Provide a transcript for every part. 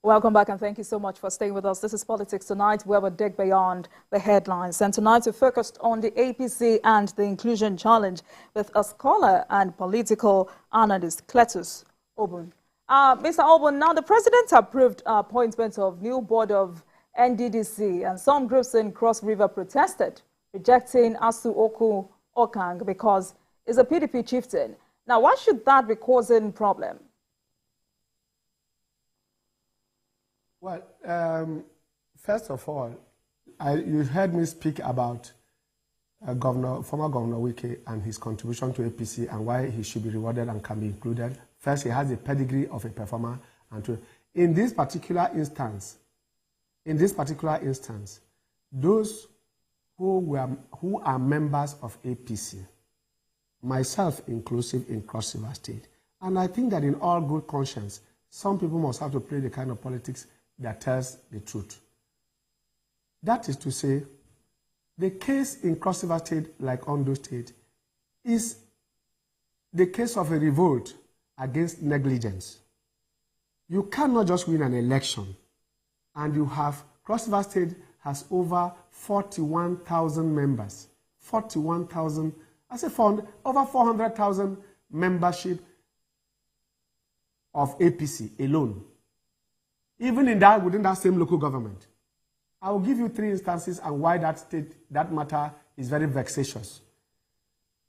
Welcome back and thank you so much for staying with us. This is Politics Tonight, where we dig beyond the headlines. And tonight we focused on the APC and the inclusion challenge with a scholar and political analyst, Cletus, Obun. Mr. Obun, now the president approved appointment of new board of NDDC, and some groups in Cross River protested, rejecting Asu Oku Okang because it's a PDP chieftain. Now, why should that be causing problem? Well, first of all, you heard me speak about former Governor Wike and his contribution to APC and why he should be rewarded and can be included. First, he has a pedigree of a performer, and in this particular instance, those who are members of APC, myself inclusive, in Cross River State, and I think that in all good conscience, some people must have to play the kind of politics that tells the truth. That is to say, the case in Cross River State, like Ondo State, is the case of a revolt against negligence. You cannot just win an election, and you have, Cross River State has over 41,000 members. 41,000, I say over 400,000 membership of APC alone. Even in that, within that same local government. I will give you 3 instances and why that matter is very vexatious.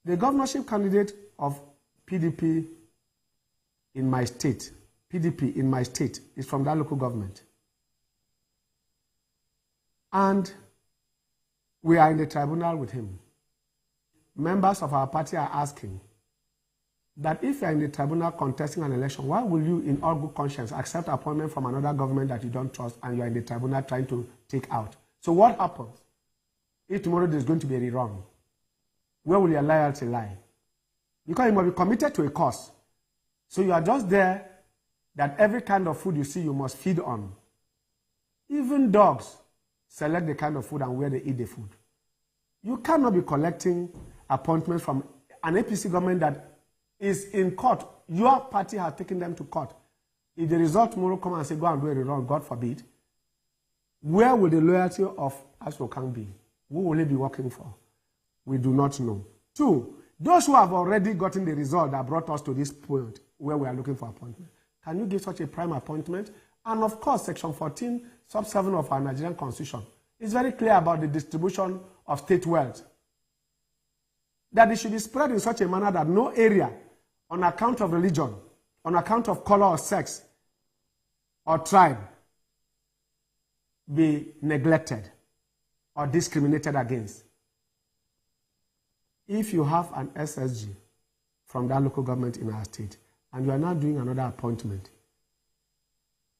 The governorship candidate of PDP in my state, is from that local government. And we are in the tribunal with him. Members of our party are asking that if you are in the tribunal contesting an election, why will you, in all good conscience, accept appointment from another government that you don't trust and you are in the tribunal trying to take out? So what happens if tomorrow there's going to be a rerun? Where will your loyalty lie? Because you must be committed to a cause. So you are just there that every kind of food you see, you must feed on. Even dogs select the kind of food and where they eat the food. You cannot be collecting appointments from an APC government that is in court. Your party has taken them to court. If the result tomorrow come and say, go and do a rerun, God forbid, where will the loyalty of Asokang be? Who will he be working for? We do not know. 2, those who have already gotten the result that brought us to this point where we are looking for appointment, can you give such a prime appointment? And of course, Section 14, Sub 7 of our Nigerian Constitution is very clear about the distribution of state wealth. That it should be spread in such a manner that no area, on account of religion, on account of color or sex, or tribe, be neglected or discriminated against. If you have an SSG from that local government in our state, and you are now doing another appointment,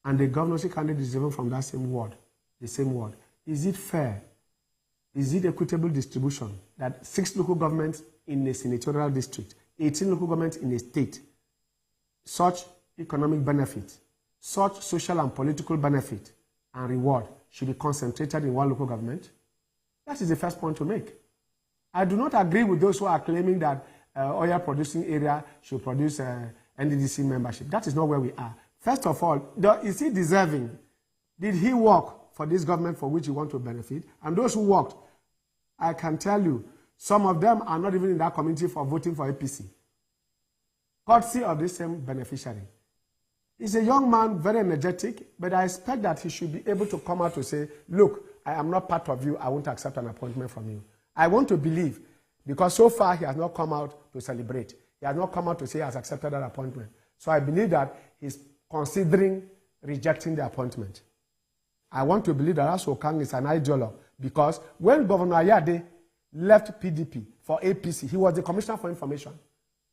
and the governorship candidate is even from that same ward, is it fair? Is it equitable distribution that 6 local governments in a senatorial district, 18 local governments in a state, such economic benefit, such social and political benefit and reward should be concentrated in one local government? That is the first point to make. I do not agree with those who are claiming that oil producing area should produce NDDC membership. That is not where we are. First of all, is he deserving? Did he work for this government for which he wants to benefit? And those who worked, I can tell you, some of them are not even in that community for voting for APC. Courtesy of this same beneficiary. He's a young man, very energetic, but I expect that he should be able to come out to say, look, I am not part of you, I won't accept an appointment from you. I want to believe, because so far he has not come out to celebrate. He has not come out to say he has accepted that appointment. So I believe that he's considering rejecting the appointment. I want to believe that Asokang is an ideologue, because when Governor Ayade left PDP for APC, he was the Commissioner for Information.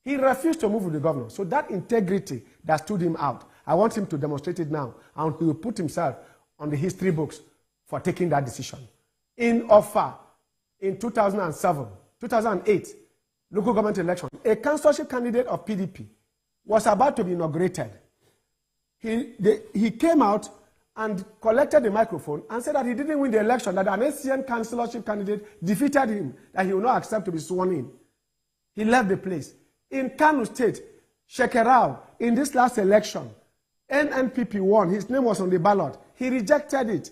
He refused to move with the governor. So that integrity that stood him out, I want him to demonstrate it now, and he will put himself on the history books for taking that decision. In Offa, in 2008, local government election, a councillorship candidate of PDP was about to be inaugurated. He came out and collected the microphone and said that he didn't win the election, that an SCN councillorship candidate defeated him, that he will not accept to be sworn in. He left the place. In Kano State, Shekerau, in this last election, NNPP won. His name was on the ballot. He rejected it.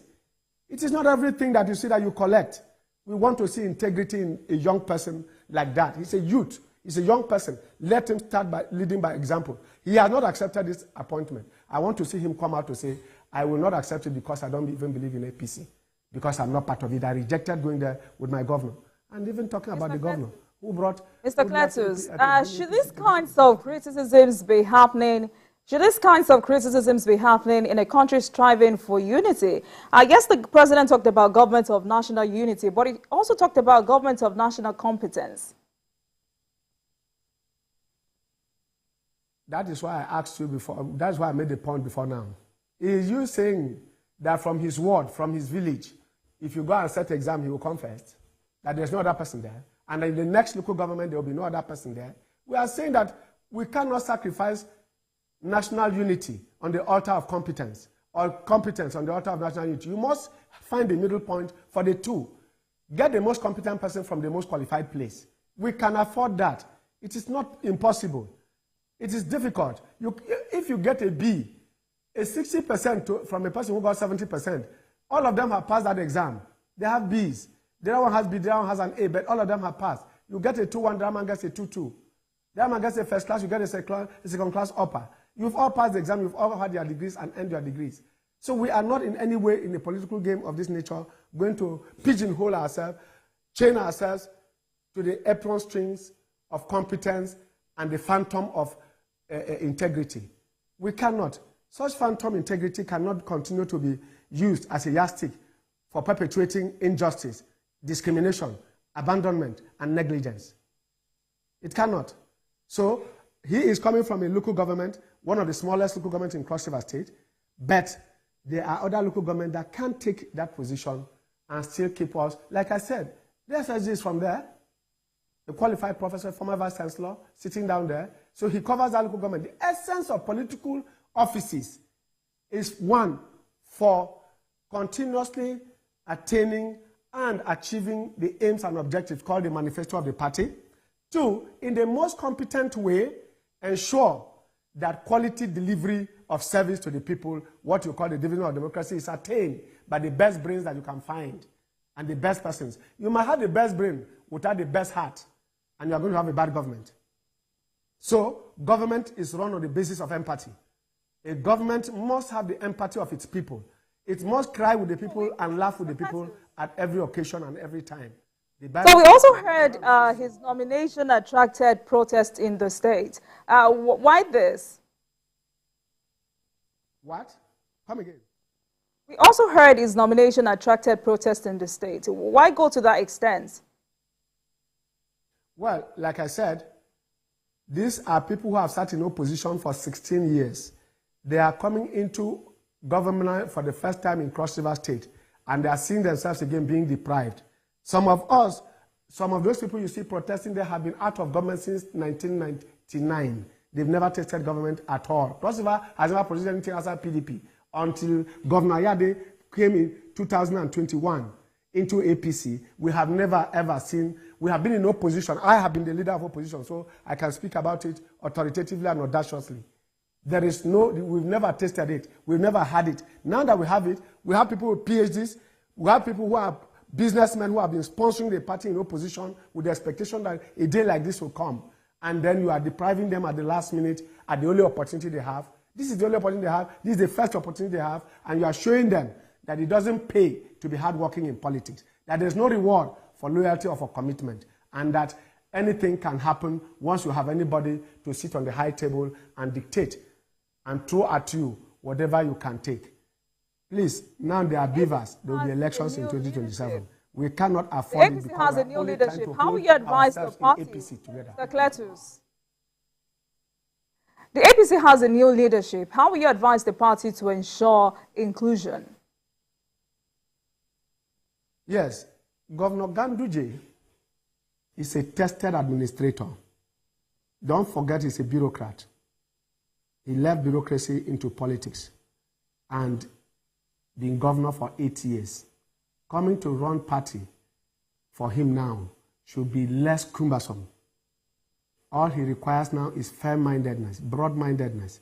It is not everything that you see that you collect. We want to see integrity in a young person like that. He's a youth. He's a young person. Let him start by leading by example. He has not accepted this appointment. I want to see him come out to say, I will not accept it because I don't even believe in APC. Because I'm not part of it. I rejected going there with my governor. And even talking about the governor who brought... Mr. Cletus, should these kinds of criticisms be happening? Should these kinds of criticisms be happening in a country striving for unity? I guess the president talked about government of national unity, but he also talked about government of national competence. That is why I asked you before. That's why I made the point before now. Is you saying that from his ward, from his village, if you go and set exam, he will come first, that there's no other person there, and in the next local government, there will be no other person there. We are saying that we cannot sacrifice national unity on the altar of competence, or competence on the altar of national unity. You must find the middle point for the two. Get the most competent person from the most qualified place. We can afford that. It is not impossible. It is difficult. If you get a B, a 60% from a person who got 70%, all of them have passed that exam. They have Bs. The other one has B, the other one has an A, but all of them have passed. You get a 2-1, the other man gets a 2-2. The other man gets a first class, you get a second class upper. You've all passed the exam, you've all had your degrees and earned your degrees. So we are not in any way in a political game of this nature going to pigeonhole ourselves, chain ourselves to the apron strings of competence and the phantom of integrity. We cannot. Such phantom integrity cannot continue to be used as a yardstick for perpetuating injustice, discrimination, abandonment, and negligence. It cannot. So he is coming from a local government, one of the smallest local governments in Cross River State, but there are other local governments that can take that position and still keep us. Like I said, the SSG is from there, a qualified professor, former vice chancellor, sitting down there. So he covers that local government. The essence of political offices is one, for continuously attaining and achieving the aims and objectives called the manifesto of the party. Two, in the most competent way, ensure that quality delivery of service to the people, what you call the division of democracy, is attained by the best brains that you can find and the best persons. You might have the best brain without the best heart, and you are going to have a bad government. So, government is run on the basis of empathy. A government must have the empathy of its people. It must cry with the people and laugh with the people at every occasion and every time. So we also heard his nomination attracted protest in the state. Why this? What? Come again. We also heard his nomination attracted protest in the state. Why go to that extent? Well, like I said, these are people who have sat in opposition for 16 years. They are coming into government for the first time in Cross River State, and they are seeing themselves again being deprived. Some of those people you see protesting, they have been out of government since 1999. They've never tasted government at all. Cross River has never produced anything outside PDP until Governor Yade came in 2021 into APC. We have never ever seen, we have been in opposition. I have been the leader of opposition, so I can speak about it authoritatively and audaciously. There is no, we've never tasted it. We've never had it. Now that we have it, we have people with PhDs, we have people who are businessmen who have been sponsoring the party in opposition with the expectation that a day like this will come. And then you are depriving them at the last minute, at the only opportunity they have. This is the only opportunity they have. This is the first opportunity they have. And you are showing them that it doesn't pay to be hardworking in politics, that there's no reward for loyalty or for commitment, and that anything can happen once you have anybody to sit on the high table and dictate and throw at you whatever you can take. Please, now there are beavers. There will be elections in 2027. We cannot afford it. The APC has a new leadership. How will you advise the party, Mr. Cletus? The APC has a new leadership. How will you advise the party to ensure inclusion? Yes, Governor Ganduje is a tested administrator. Don't forget he's a bureaucrat. He left bureaucracy into politics and been governor for 8 years. Coming to run party for him now should be less cumbersome. All he requires now is fair-mindedness, broad-mindedness,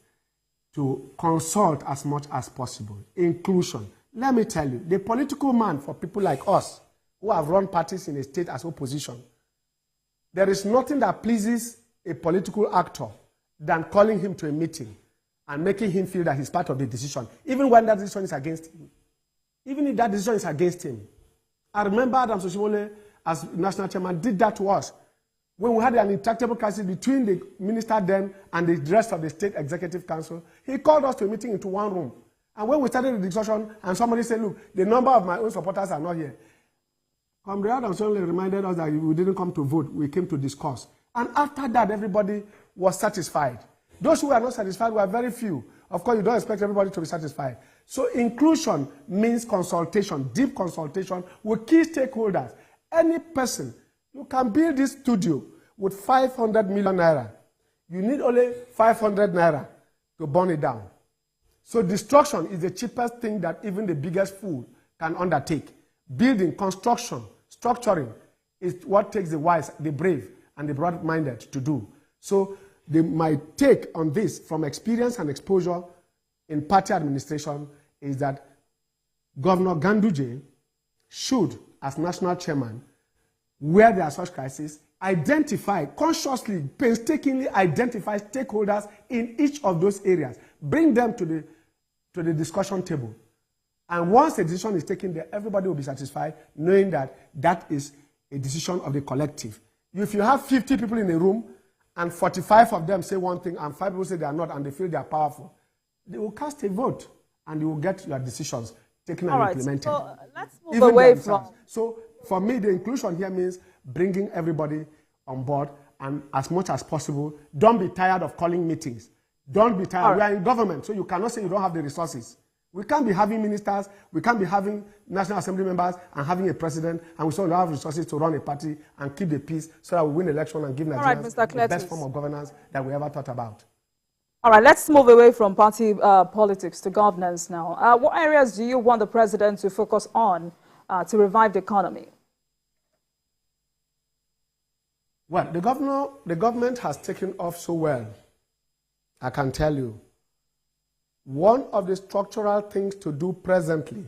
to consult as much as possible. Inclusion. Let me tell you, the political man for people like us who have run parties in a state as opposition, there is nothing that pleases a political actor than calling him to a meeting and making him feel that he's part of the decision, even when that decision is against him. Even if that decision is against him. I remember Adam Soshimole, as national chairman, did that to us when we had an intractable crisis between the minister then and the rest of the state executive council. He called us to a meeting into one room. And when we started the discussion, and somebody said, look, the number of my own supporters are not here. Comrade Adam Soshimole reminded us that we didn't come to vote, we came to discuss. And after that, everybody was satisfied. Those who were not satisfied were very few. Of course, you don't expect everybody to be satisfied. So inclusion means consultation, deep consultation with key stakeholders. Any person, you can build this studio with 500 million naira. You need only 500 naira to burn it down. So destruction is the cheapest thing that even the biggest fool can undertake. Building, construction, structuring is what takes the wise, the brave, and the broad-minded to do. So my take on this from experience and exposure in party administration is that Governor Ganduje should, as national chairman, where there are such crises, identify, consciously, painstakingly identify stakeholders in each of those areas, bring them to the discussion table. And once a decision is taken there, everybody will be satisfied knowing that that is a decision of the collective. If you have 50 people in a room and 45 of them say one thing and 5 people say they are not and they feel they are powerful, they will cast a vote and you will get your decisions taken and implemented. So let's move away from... So for me, the inclusion here means bringing everybody on board, and as much as possible, don't be tired of calling meetings. Don't be tired. We are in government, so you cannot say you don't have the resources. We can't be having ministers, we can't be having National Assembly members and having a president, and we still don't have resources to run a party and keep the peace so that we win election and give Nigerians the best form of governance that we ever thought about. All right, let's move away from party politics to governance now. What areas do you want the president to focus on to revive the economy? Well, the government has taken off so well, I can tell you. One of the structural things to do presently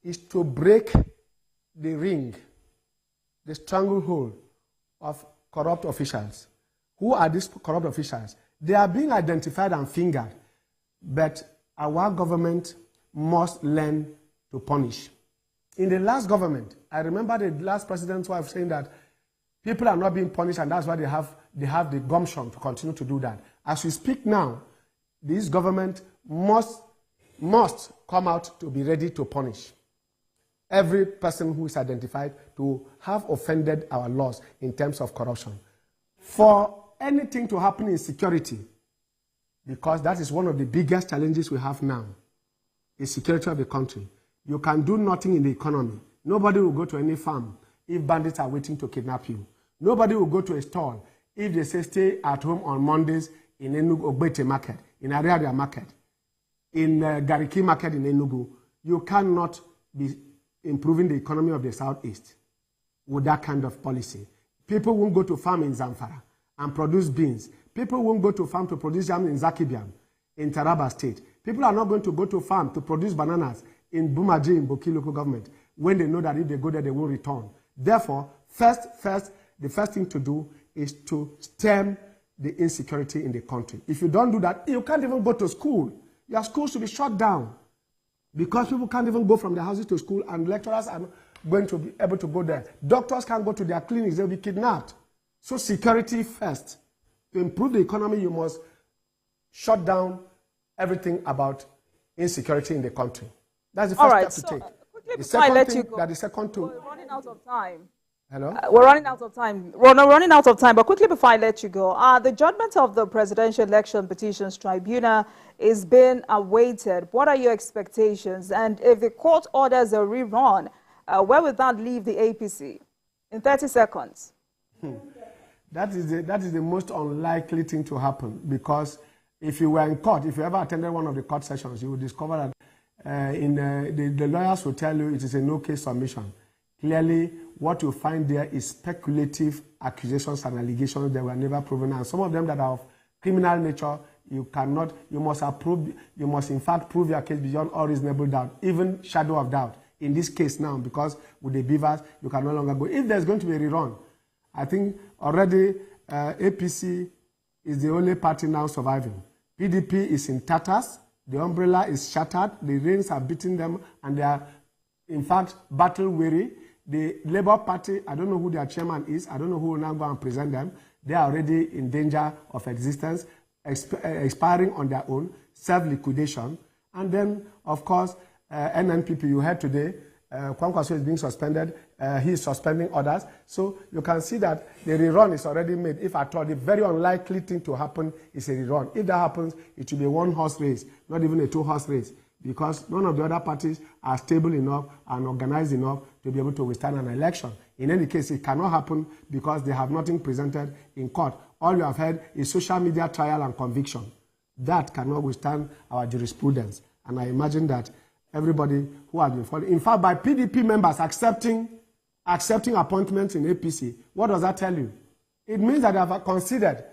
is to break the ring, the stranglehold of corrupt officials. Who are these corrupt officials? They are being identified and fingered, but our government must learn to punish. In the last government, I remember the last president's wife saying that people are not being punished and that's why they have the gumption to continue to do that. As we speak now, this government must come out to be ready to punish every person who is identified to have offended our laws in terms of corruption. For anything to happen in security, because that is one of the biggest challenges we have now, is security of the country. You can do nothing in the economy. Nobody will go to any farm if bandits are waiting to kidnap you. Nobody will go to a stall if they say stay at home on Mondays in Enugu Ogbete market, in Ariaria market, in Gariki market in Enugu. You cannot be improving the economy of the Southeast with that kind of policy. People won't go to farm in Zamfara and produce beans. People won't go to farm to produce jam in Zakibiam, in Taraba State. People are not going to go to farm to produce bananas in Bumaji, in Boki local government, when they know that if they go there, they will return. Therefore, the first thing to do is to stem the insecurity in the country. If you don't do that, you can't even go to school. Your schools should be shut down because people can't even go from their houses to school and lecturers are not going to be able to go there. Doctors can't go to their clinics, they'll be kidnapped. So security first. To improve the economy, you must shut down everything about insecurity in the country. That's the first step to take. The second to... We're running out of time. Hello? We're running out of time. We're not running out of time, but quickly before I let you go, the judgment of the Presidential Election Petitions Tribunal is being awaited. What are your expectations? And if the court orders a rerun, where would that leave the APC? In 30 seconds. That is the most unlikely thing to happen, because if you were in court, if you ever attended one of the court sessions, you will discover that the lawyers will tell you it is a no-case submission. Clearly, what you find there is speculative accusations and allegations that were never proven, and some of them that are of criminal nature, you cannot, you must approve, you must in fact prove your case beyond all reasonable doubt, even shadow of doubt. In this case now, because with the beavers, you can no longer go. If there's going to be a rerun, I think already APC is the only party now surviving. PDP is in tatters, the umbrella is shattered, the rains are beating them, and they are, in fact, battle weary. The Labour Party, I don't know who their chairman is, I don't know who will now go and present them. They are already in danger of existence, expiring on their own, self-liquidation. And then, of course, NNPP, you heard today, Kwankwaso is being suspended, he is suspending others. So you can see that the rerun is already made. If at all, the very unlikely thing to happen is a rerun. If that happens, it will be a one-horse race, not even a two-horse race, because none of the other parties are stable enough and organized enough to be able to withstand an election. In any case, it cannot happen because they have nothing presented in court. All you have heard is social media trial and conviction. That cannot withstand our jurisprudence. And I imagine that everybody who has been following, in fact, by PDP members accepting appointments in APC, what does that tell you? It means that they have considered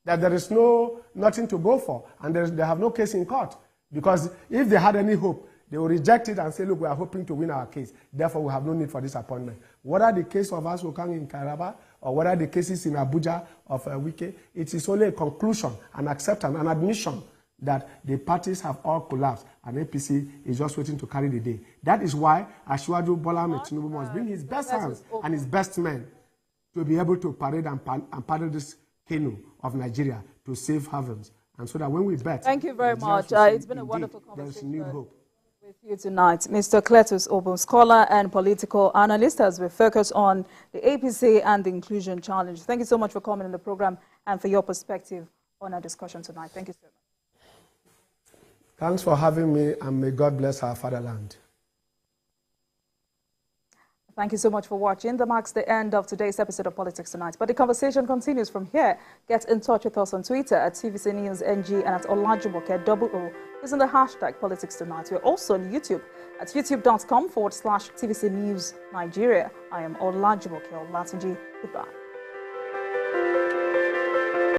that there is nothing to go for, and they have no case in court. Because if they had any hope, they will reject it and say, look, we are hoping to win our case. Therefore, we have no need for this appointment. Whether the case of Asokang in Karaba or whether the cases in Abuja of Wike, it is only a conclusion, an acceptance, an admission that the parties have all collapsed and APC is just waiting to carry the day. That is why Asiwaju Bola Ahmed Tinubu must bring his best hands and his best men to be able to parade and paddle this canoe of Nigeria to safe havens. And so that when we bet... Thank you very much. It's been a wonderful conversation with you tonight. Mr. Cletus, Obun, scholar and political analyst, as we focus on the APC and the inclusion challenge. Thank you so much for coming on the program and for your perspective on our discussion tonight. Thank you so much. Thanks for having me, and may God bless our fatherland. Thank you so much for watching. That marks the end of today's episode of Politics Tonight. But the conversation continues from here. Get in touch with us on Twitter at TVC News NG and at Olajumoke OO using the hashtag Politics Tonight. We're also on YouTube at youtube.com/TVC News Nigeria. I am Olajumoke Olatunji. Goodbye.